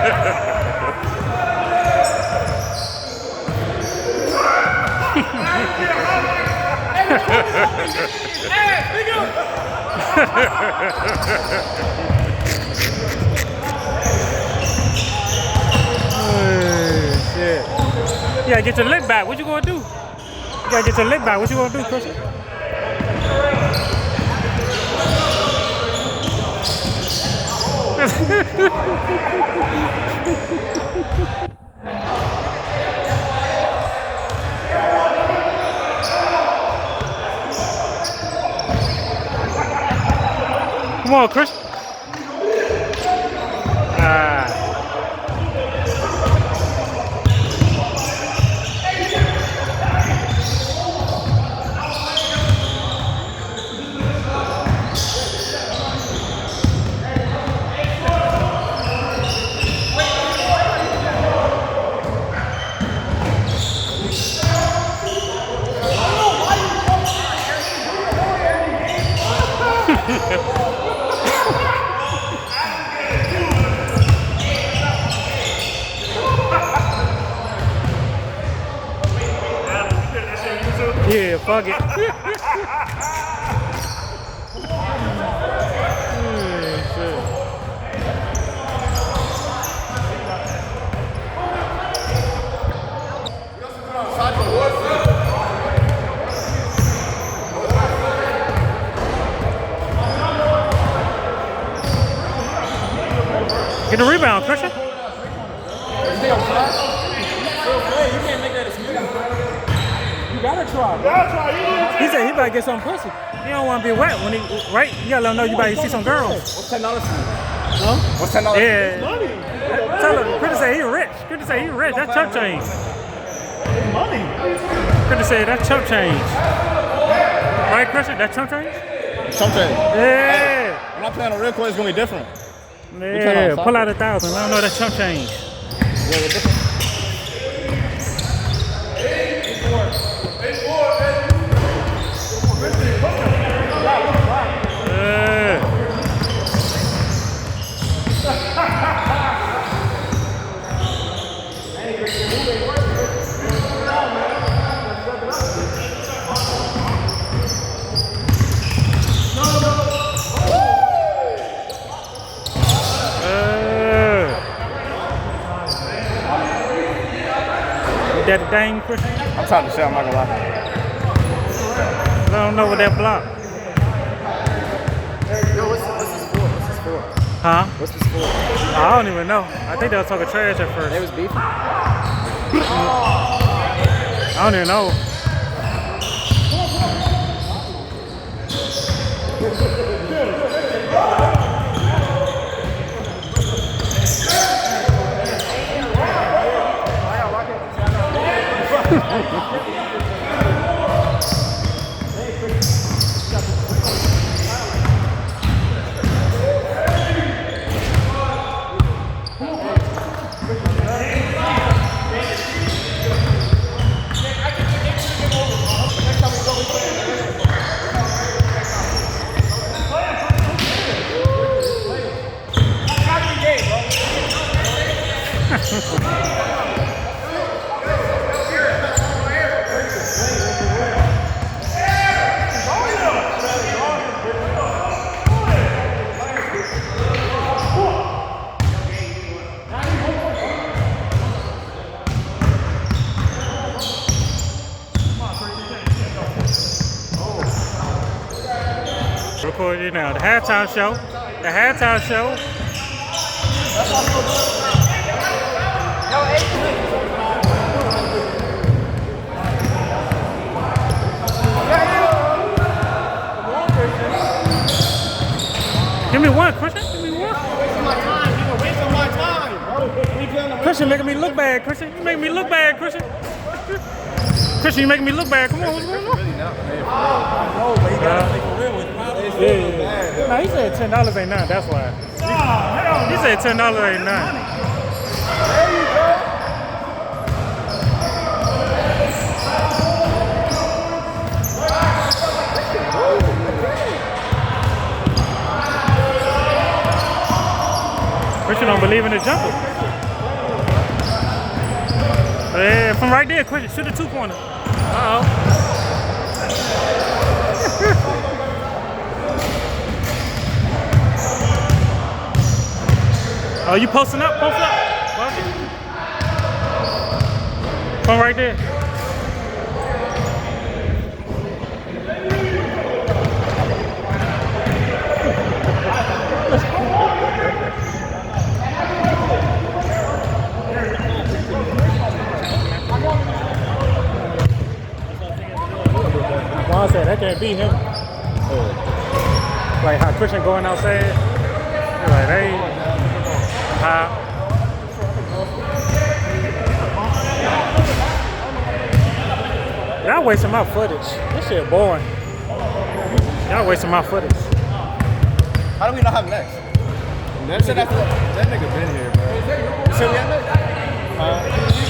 Shit. You gotta get your leg back. What you gonna do? You gotta get your leg back. What you gonna do, Christian? Come on, Chris. Yeah, fuck it. Get the rebound, Christian. You can't make that excuse. You gotta try. He said he about to get some pussy. He don't want to be wet when he, right? You gotta let him know you about to see some girls. What's $10 for you? Huh? What's $10? Yeah. Money. Tell him, Critter say he rich. Critter say he rich. That's chump change. Money. Critter say that's chump change. Right, Christian? That's chump change? Chump change. Yeah. When I play on a real court, it's gonna be different. Yeah, pull out 1,000. Let them know that's chump change. Yeah, we're different. That dang Christian? I'm trying to say, I'm not gonna lie. I don't know what that block. Yo, what's this for? What's this for? Huh? What's this for? I don't even know. I think they was talking trash at first. They was beefing? I don't even know. Record you now. The halftime show. The halftime show. Give me one, Christian. Give me one. Wasting my time. You're wasting my time, bro. Christian making me look bad, Christian. You making me look bad, Christian. Christian, you making me look bad. Come on, what's going on? Really not. No, but he got to make it real with him. Yeah. No, he said $10 ain't none. That's why. He said $10 ain't none. There you go. Christian don't believe in the jumper. Yeah, from right there, quick, shoot the 2-pointer. Uh-oh. Oh, you posting up? Post up. Fuck it. From right there. Juan said that can't beat him. Like how Christian going outside. Like they how y'all wasting my footage. This shit boring. Y'all wasting my footage. How do we not have next? That nigga been here, bro. So we have next?